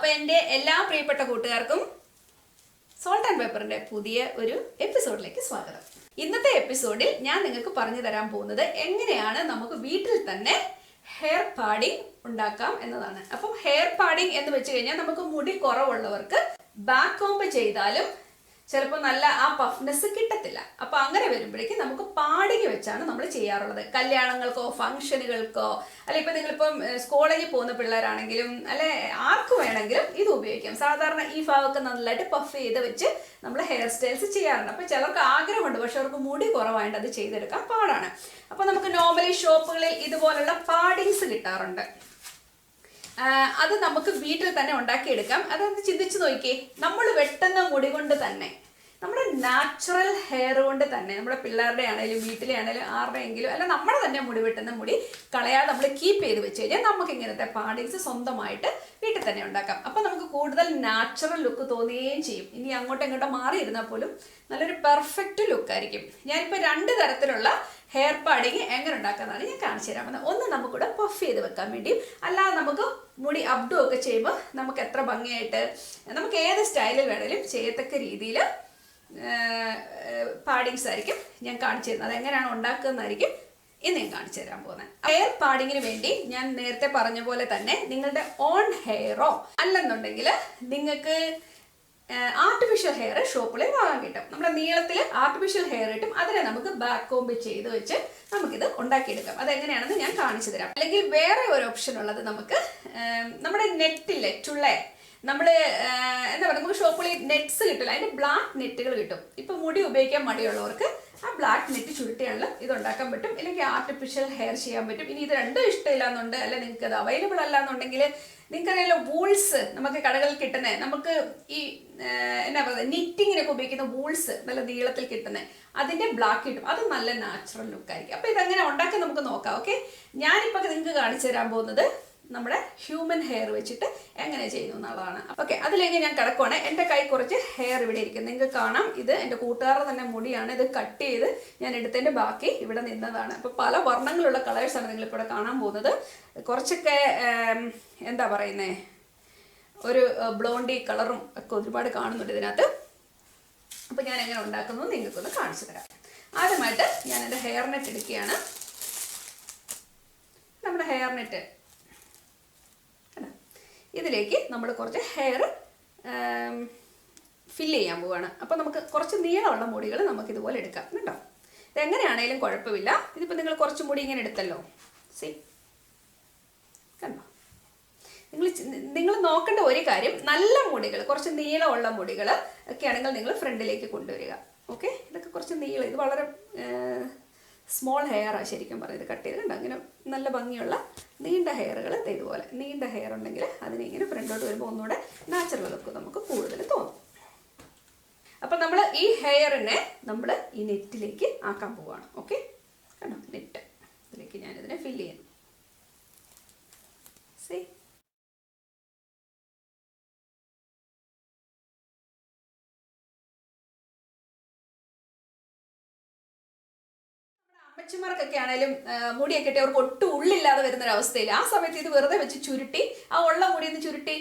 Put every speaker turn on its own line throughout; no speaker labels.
അപ്പോൾ എൻ്റെ എല്ലാ പ്രിയപ്പെട്ട കൂട്ടുകാർക്കും സോൾട്ട് ആൻഡ് പേപ്പറിന്റെ പുതിയ ഒരു എപ്പിസോഡിലേക്ക് സ്വാഗതം. ഇന്നത്തെ എപ്പിസോഡിൽ ഞാൻ നിങ്ങൾക്ക് പറഞ്ഞു തരാൻ പോകുന്നത് എങ്ങനെയാണ് നമുക്ക് വീട്ടിൽ തന്നെ ഹെയർ പാഡിംഗ് ഉണ്ടാക്കാം എന്നതാണ്. അപ്പം ഹെയർ പാഡിംഗ് എന്ന് വെച്ച് കഴിഞ്ഞാൽ നമുക്ക് മുടി കുറവുള്ളവർക്ക് ബാക്ക് കോംബ് ചെയ്താലും ചിലപ്പോൾ നല്ല ആ പഫ്നെസ് കിട്ടത്തില്ല. അപ്പോൾ അങ്ങനെ വരുമ്പോഴേക്കും നമുക്ക് പാടിങ് വെച്ചാണ് നമ്മൾ ചെയ്യാറുള്ളത്. കല്യാണങ്ങൾക്കോ ഫംഗ്ഷനുകൾക്കോ അല്ലെ ഇപ്പം നിങ്ങളിപ്പം കോളേജിൽ പോകുന്ന പിള്ളേരാണെങ്കിലും അല്ലെ ആർക്ക് വേണമെങ്കിലും ഇത് ഉപയോഗിക്കാം. സാധാരണ ഈ ഭാഗമൊക്കെ നല്ലതായിട്ട് പഫ് ചെയ്ത് വെച്ച് നമ്മൾ ഹെയർ സ്റ്റൈൽസ് ചെയ്യാറുണ്ട്. അപ്പോൾ ചിലർക്ക് ആഗ്രഹമുണ്ട്, പക്ഷെ അവർക്ക് മുടി കുറവായിട്ട് അത് ചെയ്തെടുക്കാൻ പാടാണ്. അപ്പോൾ നമുക്ക് നോർമലി ഷോപ്പുകളിൽ ഇതുപോലുള്ള പാഡിങ്സ് കിട്ടാറുണ്ട്. അത് നമുക്ക് വീട്ടിൽ തന്നെ ഉണ്ടാക്കിയെടുക്കാം. അതൊന്ന് ചിന്തിച്ചു നോക്കിയേ, നമ്മൾ വെട്ടുന്ന മുടി കൊണ്ട് തന്നെ, നമ്മുടെ നാച്ചുറൽ ഹെയർ കൊണ്ട് തന്നെ, നമ്മുടെ പിള്ളേരുടെ ആണെങ്കിലും വീട്ടിലെ ആണെങ്കിലും ആരുടെയെങ്കിലും അല്ല നമ്മുടെ തന്നെ മുടി വെട്ടുന്ന മുടി കളയാതെ നമ്മൾ കീപ്പ് ചെയ്ത് വെച്ച് കഴിഞ്ഞാൽ നമുക്ക് ഇങ്ങനത്തെ പാഡിങ്സ് സ്വന്തമായിട്ട് വീട്ടിൽ തന്നെ ഉണ്ടാക്കാം. അപ്പം നമുക്ക് കൂടുതൽ നാച്ചുറൽ ലുക്ക് തോന്നുകയും ചെയ്യും. ഇനി അങ്ങോട്ടും ഇങ്ങോട്ടും മാറിയിരുന്നാൽ പോലും നല്ലൊരു പെർഫെക്റ്റ് ലുക്കായിരിക്കും. ഞാനിപ്പോൾ 2 തരത്തിലുള്ള ഹെയർ പാഡിങ് എങ്ങനെ ഉണ്ടാക്കാന്നാണ് ഞാൻ കാണിച്ചു തരാൻ പോകുന്നത്. ഒന്ന് നമുക്കിവിടെ പഫ് ചെയ്ത് വെക്കാൻ വേണ്ടിയും, അല്ലാതെ നമുക്ക് മുടി അപ്ഡും ഒക്കെ ചെയ്യുമ്പോൾ നമുക്ക് എത്ര ഭംഗിയായിട്ട് നമുക്ക് ഏത് സ്റ്റൈലിൽ വേണേലും ചെയ്യത്തക്ക രീതിയിൽ പാഡിങ്സ് ആയിരിക്കും ഞാൻ കാണിച്ചു തരുന്നത്. അതെങ്ങനെയാണ് ഉണ്ടാക്കുന്നതായിരിക്കും ഇന്ന് ഞാൻ കാണിച്ചു തരാൻ പോകുന്നത്. ഹെയർ പാഡിങ്ങിന് വേണ്ടി ഞാൻ നേരത്തെ പറഞ്ഞ പോലെ തന്നെ നിങ്ങളുടെ ഓൺ ഹെയറോ അല്ലെന്നുണ്ടെങ്കിൽ നിങ്ങൾക്ക് ആർട്ടിഫിഷ്യൽ ഹെയർ ഷോപ്പിൽ വാങ്ങാൻ കിട്ടും. നമ്മുടെ നീളത്തിൽ ആർട്ടിഫിഷ്യൽ ഹെയർ കിട്ടും. അതിനെ നമുക്ക് ബാക്ക് കോംബ് ചെയ്ത് വെച്ച് നമുക്കിത് ഉണ്ടാക്കിയെടുക്കാം. അതെങ്ങനെയാണെന്ന് ഞാൻ കാണിച്ചു തരാം. അല്ലെങ്കിൽ വേറെ ഒരു ഓപ്ഷൻ ഉള്ളത്, നമുക്ക് നമ്മുടെ നെറ്റിലെ ചുള്ളേ നമ്മൾ എന്താ പറയുക, നമുക്ക് ഷോപ്പിൽ നെറ്റ്സ് കിട്ടില്ല, അതിൻ്റെ ബ്ലാക്ക് നെറ്റുകൾ കിട്ടും. ഇപ്പം മുടി ഉപയോഗിക്കാൻ മടിയുള്ളവർക്ക് ആ ബ്ലാക്ക് നെറ്റ് ചുരുട്ടിയാണെങ്കിലും ഇത് ഉണ്ടാക്കാൻ പറ്റും. ഇല്ലെങ്കിൽ ആർട്ടിഫിഷ്യൽ ഹെയർ ചെയ്യാൻ പറ്റും. ഇനി ഇത് രണ്ടും ഇഷ്ടമില്ല എന്നുണ്ട്, അല്ല നിങ്ങൾക്ക് അത് അവൈലബിൾ അല്ല എന്നുണ്ടെങ്കിൽ നിങ്ങൾക്കറിയാലോ വൂൾസ് നമുക്ക് കടകളിൽ കിട്ടുന്നത്, നമുക്ക് ഈ എന്നാ പറയുക നിറ്റിങ്ങിനൊക്കെ ഉപയോഗിക്കുന്ന വൂൾസ് നല്ല നീളത്തിൽ കിട്ടുന്നത്, അതിൻ്റെ ബ്ലാക്ക് കിട്ടും. അത് നല്ല നാച്ചുറൽ ലുക്കായിരിക്കും. അപ്പോൾ ഇതെങ്ങനെ ഉണ്ടാക്കി നമുക്ക് നോക്കാം. ഓക്കെ, ഞാനിപ്പോൾ നിങ്ങൾക്ക് കാണിച്ചു തരാൻ പോകുന്നത് നമ്മുടെ ഹ്യൂമൻ ഹെയർ വെച്ചിട്ട് എങ്ങനെ ചെയ്യുന്നു എന്നുള്ളതാണ്. ഓക്കെ, അതിലേക്ക് ഞാൻ കിടക്കുവാണ്. എൻ്റെ കൈ കുറച്ച് ഹെയർ ഇവിടെ ഇരിക്കും, നിങ്ങൾക്ക് കാണാം. ഇത് എൻ്റെ കൂട്ടുകാരുടെ തന്നെ മുടിയാണ്. ഇത് കട്ട് ചെയ്ത് ഞാൻ എടുത്തതിൻ്റെ ബാക്കി ഇവിടെ നിന്നതാണ്. അപ്പോൾ പല വർണ്ണങ്ങളുള്ള കളേഴ്സാണ് നിങ്ങളിപ്പോൾ ഇവിടെ കാണാൻ പോകുന്നത്. കുറച്ചൊക്കെ എന്താ പറയുന്നത്, ഒരു ബ്ലോണ്ടി കളറും ഒക്കെ ഒരുപാട് കാണുന്നുണ്ട് ഇതിനകത്ത്. അപ്പോൾ ഞാൻ എങ്ങനെ ഉണ്ടാക്കുന്നത് നിങ്ങൾക്കൊന്ന് കാണിച്ചു തരാം. ആദ്യമായിട്ട് ഞാൻ എൻ്റെ ഹെയർ നെറ്റ് എടുക്കുകയാണ്. നമ്മുടെ ഹെയർ നെറ്റ് ഇതിലേക്ക് നമ്മൾ കുറച്ച് ഹെയർ ഫില്ല് ചെയ്യാൻ പോവുകയാണ്. അപ്പോൾ നമുക്ക് കുറച്ച് നീളമുള്ള മുടികൾ നമുക്കിതുപോലെ എടുക്കാം കേട്ടോ. ഇതെങ്ങനെയാണേലും കുഴപ്പമില്ല. ഇതിപ്പോൾ നിങ്ങൾ കുറച്ച് മുടി ഇങ്ങനെ എടുത്തല്ലോ, സി കണ്ടോ. നിങ്ങൾ നോക്കേണ്ട ഒരു കാര്യം, നല്ല മുടികൾ, കുറച്ച് നീളമുള്ള മുടികൾ ഒക്കെ ആണെങ്കിൽ നിങ്ങൾ ഫ്രണ്ടിലേക്ക് കൊണ്ടുവരിക. ഓക്കെ, ഇതൊക്കെ കുറച്ച് നീളം, ഇത് വളരെ സ്മോൾ ഹെയറാണ് ശരിക്കും പറയുന്നത്. കട്ട് ചെയ്തിട്ടുണ്ട്. അങ്ങനെ നല്ല ഭംഗിയുള്ള നീണ്ട ഹെയറുകൾ ഇതുപോലെ നീണ്ട ഹെയർ ഉണ്ടെങ്കിൽ അതിനെ ഇങ്ങനെ ഫ്രണ്ടോട്ട് വരുമ്പോൾ ഒന്നുകൂടെ നാച്ചുറൽ ലുക്ക് നമുക്ക് കൂടുതൽ തോന്നും. അപ്പം നമ്മൾ ഈ ഹെയറിനെ നമ്മൾ ഈ നെറ്റിലേക്ക് ആക്കാൻ പോവുകയാണ്. ഓക്കെ, കണ്ടോ നെറ്റ്, ഇതിലേക്ക് ഞാനിതിനെ ഫില്ല് ചെയ്യുന്നു. സി അമ്മച്ചിമാർക്കൊക്കെ ആണെങ്കിലും മുടിയൊക്കെ ഇട്ട് അവർക്ക് ഒട്ടും ഉള്ളില്ലാതെ വരുന്നൊരവസ്ഥയിൽ ആ സമയത്ത് ഇത് വെറുതെ വെച്ച് ചുരുട്ടി ആ ഉള്ള മുടിയിൽ ചുരുട്ടി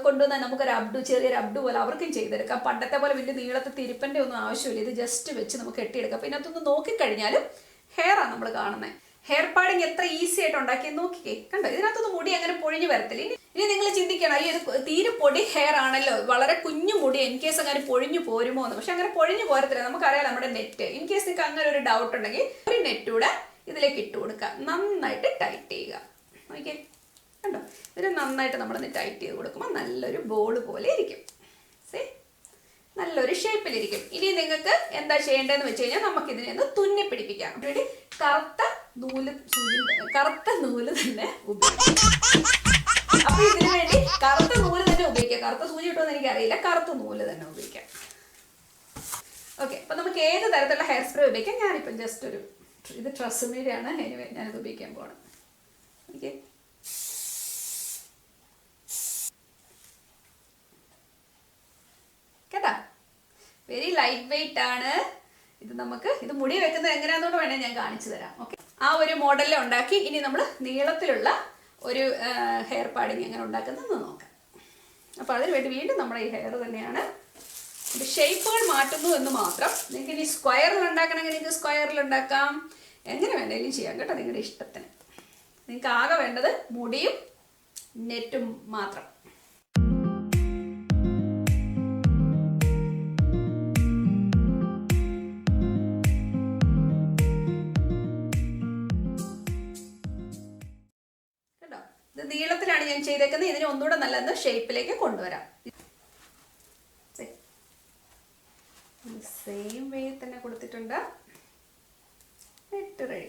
കൊണ്ടുവന്നാൽ നമുക്കൊരു അബ്ഡു, ചെറിയൊരു അബ്ഡു പോലെ അവർക്കും ചെയ്തെടുക്കാം. പണ്ടത്തെ പോലെ വലിയ നീളത്തിൽ തിരുപ്പൻ്റെ ഒന്നും ആവശ്യമില്ല. ഇത് ജസ്റ്റ് വെച്ച് നമുക്ക് കെട്ടിയെടുക്കാം. അപ്പോൾ ഇതിനകത്തൊന്ന് നോക്കിക്കഴിഞ്ഞാലും ഹെയറാണ് നമ്മൾ കാണുന്നത്. ഹെയർ പാഡിങ് എത്ര ഈസി ആയിട്ട് ഉണ്ടാക്കിയെന്ന് നോക്കിക്കേ, കണ്ടോ. ഇതിനകത്തൊന്നും മുടി അങ്ങനെ പൊഴിഞ്ഞു വരത്തില്ല. ഇനി നിങ്ങൾ ചിന്തിക്കണം, ഈ ഇത് തീരെ പൊടി ഹെയർ ആണല്ലോ, വളരെ കുഞ്ഞു മുടി, ഇൻ കേസ് അങ്ങനെ പൊഴിഞ്ഞു പോരുമോ എന്ന്. പക്ഷെ അങ്ങനെ പൊഴിഞ്ഞു പോരത്തില്ല. നമുക്കറിയാം നമ്മുടെ നെറ്റ്. ഇൻ കേസ് നിങ്ങൾക്ക് അങ്ങനെ ഒരു ഡൗട്ട് ഉണ്ടെങ്കിൽ ഒരു നെറ്റൂടെ ഇതിലേക്ക് ഇട്ട് കൊടുക്കുക. നന്നായിട്ട് ടൈറ്റ് ചെയ്യുക. ഓക്കെ, കണ്ടോ. ഇതിന് നന്നായിട്ട് നമ്മളൊന്ന് ടൈറ്റ് ചെയ്ത് കൊടുക്കുമ്പോൾ നല്ലൊരു ബോൾ പോലെ ഇരിക്കും. സേ, നല്ലൊരു ഷേപ്പിലിരിക്കും. ഇനി നിങ്ങൾക്ക് എന്താ ചെയ്യേണ്ടതെന്ന് വെച്ച് കഴിഞ്ഞാൽ നമുക്കിതിനെ ഒന്ന് തുന്നി പിടിപ്പിക്കാം. വേണ്ടി കറുത്ത നൂല് തന്നെ ഉപയോഗിക്കാം. അപ്പൊ ഇതിനു വേണ്ടി കറുത്ത നൂല് തന്നെ ഉപയോഗിക്കാം. കറുത്ത സൂചി കിട്ടുമെന്ന് എനിക്കറിയില്ല, കറുത്ത നൂല് തന്നെ ഉപയോഗിക്കാം. ഓക്കെ, അപ്പൊ നമുക്ക് ഏത് തരത്തിലുള്ള ഹെയർ സ്പ്രേ ഉപയോഗിക്കാം. ഞാനിപ്പം ജസ്റ്റ് ഒരു ഇത് ട്രസ്മേരിയാണ്, എനിവേ ഞാനിത് ഉപയോഗിക്കാൻ പോകണം. ഓക്കെ, കേട്ടാ, വെരി ലൈറ്റ് വെയിറ്റ് ആണ് ഇത്. നമുക്ക് ഇത് മുടി വെക്കുന്നത് എങ്ങനെയാണെന്നോട് വേണേൽ ഞാൻ കാണിച്ചു തരാം. ഓക്കെ, ആ ഒരു മോഡലിൽ ഉണ്ടാക്കി ഇനി നമ്മൾ നീളത്തിലുള്ള ഒരു ഹെയർ പാഡിങ് എങ്ങനെ ഉണ്ടാക്കുന്നതെന്ന് നോക്കാം. അപ്പോൾ അതിന് വേണ്ടി വീണ്ടും നമ്മുടെ ഈ ഹെയർ തന്നെയാണ്. ഷേപ്പുകൾ മാറ്റുന്നു എന്ന് മാത്രം. നിങ്ങൾക്ക് ഇനി സ്ക്വയറിൽ ഉണ്ടാക്കണമെങ്കിൽ നിങ്ങൾക്ക് സ്ക്വയറിൽ ഉണ്ടാക്കാം, എങ്ങനെ വേണമെങ്കിലും ചെയ്യാം കേട്ടോ, നിങ്ങളുടെ ഇഷ്ടത്തിന്. നിങ്ങൾക്ക് ആകെ വേണ്ടത് മുടിയും നെറ്റും മാത്രം. കേട്ടോ, ഇത് നീളത്തിലാണ് ഞാൻ ചെയ്തേക്കുന്നത്. ഇതിന് ഒന്നുകൂടെ നല്ലത് ഷേപ്പിലേക്ക് കൊണ്ടുവരാം. സെയിം വേ തന്നെ കൊടുത്തിട്ടുണ്ട്. Net ready.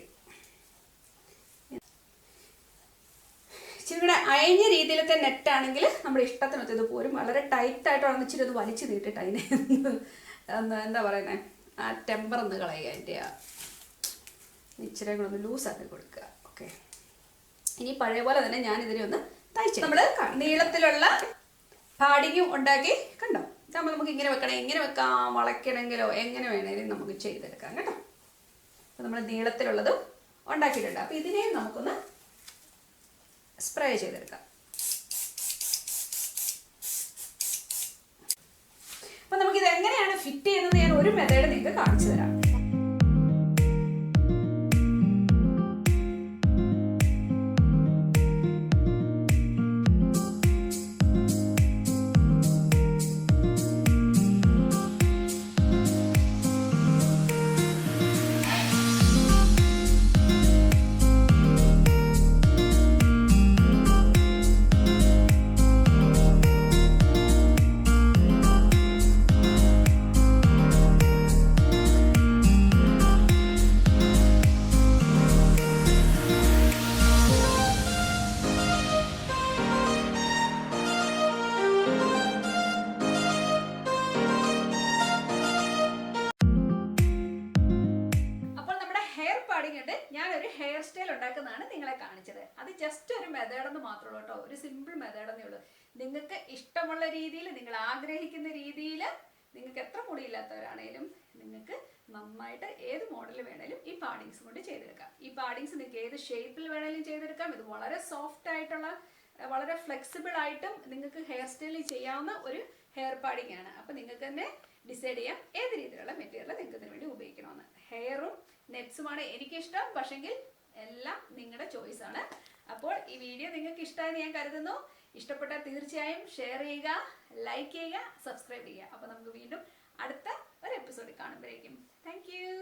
ഇച്ചിരി അയഞ്ഞ രീതിയിലത്തെ നെറ്റാണെങ്കിൽ നമ്മുടെ ഇഷ്ടത്തിനൊത്ത് ഇത് പോരും. വളരെ ടൈറ്റായിട്ടാണ് ഇച്ചിരി ഒന്ന് വലിച്ചു നീട്ടിട്ട് അതിനെ എന്താ പറയുന്നത്, ആ ടെമ്പർ ഒന്ന് കളയുക, അതിൻ്റെ ആ ഇച്ചിരി കൂടെ ഒന്ന് ലൂസാക്കി കൊടുക്കുക. ഓക്കെ, ഇനി പഴയ പോലെ തന്നെ ഞാൻ ഇതിനെ ഒന്ന് തയ്ച്ചു. നമ്മൾ നീളത്തിലുള്ള പാഡിങ്ങും ഉണ്ടാക്കി കണ്ടോ. ഇതാകുമ്പോൾ നമുക്ക് ഇങ്ങനെ വെക്കണം, ഇങ്ങനെ വെക്കാം, വളയ്ക്കണമെങ്കിലോ എങ്ങനെ വേണമെങ്കിലും നമുക്ക് ചെയ്തെടുക്കാം കേട്ടോ. അപ്പോൾ നമ്മൾ നീളത്തിലുള്ളതും ഉണ്ടാക്കിയിട്ടുണ്ട്. അപ്പോൾ ഇതിനെയും നമുക്കൊന്ന് സ്പ്രേ ചെയ്തെടുക്കാം. അപ്പോൾ നമുക്കിത് എങ്ങനെയാണ് ഫിറ്റ് ചെയ്യുന്നത് ഞാൻ ഒരു മെത്തേഡ് നിങ്ങൾക്ക് കാണിച്ചു തരാം. ഞാനൊരു ഹെയർ സ്റ്റൈൽ ഉണ്ടാക്കുന്നതാണ് നിങ്ങളെ കാണിച്ചത്. അത് ജസ്റ്റ് ഒരു മെത്തേഡെന്ന് മാത്രമേ ഉള്ളൂ കേട്ടോ, ഒരു സിമ്പിൾ മെത്തേഡെന്നേ ഉള്ളൂ. നിങ്ങൾക്ക് ഇഷ്ടമുള്ള രീതിയിൽ, നിങ്ങൾ ആഗ്രഹിക്കുന്ന രീതിയിൽ, നിങ്ങൾക്ക് എത്ര മുടിയില്ലാത്തവരാണേലും നിങ്ങൾക്ക് നന്നായിട്ട് ഏത് മോഡൽ വേണേലും ഈ പാഡിങ്സ് കൊണ്ട് ചെയ്തെടുക്കാം. ഈ പാഡിങ്സ് നിങ്ങൾക്ക് ഏത് ഷേപ്പിൽ വേണേലും ചെയ്തെടുക്കാം. ഇത് വളരെ സോഫ്റ്റ് ആയിട്ടുള്ള, വളരെ ഫ്ലെക്സിബിൾ ആയിട്ടും നിങ്ങൾക്ക് ഹെയർ സ്റ്റൈൽ ചെയ്യാവുന്ന ഒരു ഹെയർ പാഡിങ് ആണ്. അപ്പോൾ നിങ്ങൾക്ക് തന്നെ ഡിസൈഡ് ചെയ്യാം ഏത് രീതിയിലുള്ള മെറ്റീരിയൽ നിങ്ങൾക്ക് ഇതിന് വേണ്ടി ഉപയോഗിക്കണമെന്ന്. ഹെയറും നെറ്റ്സുമാണ് എനിക്കിഷ്ടം, പക്ഷെങ്കിൽ എല്ലാം നിങ്ങളുടെ ചോയ്സ് ആണ്. അപ്പോൾ ഈ വീഡിയോ നിങ്ങൾക്ക് ഇഷ്ടമായെന്ന് ഞാൻ കരുതുന്നു. ഇഷ്ടപ്പെട്ടാൽ തീർച്ചയായും ഷെയർ ചെയ്യുക, ലൈക്ക് ചെയ്യുക, സബ്സ്ക്രൈബ് ചെയ്യുക. അപ്പോൾ നമുക്ക് വീണ്ടും അടുത്ത ഒരു എപ്പിസോഡിൽ കാണുമ്പോഴേക്കും താങ്ക് യു.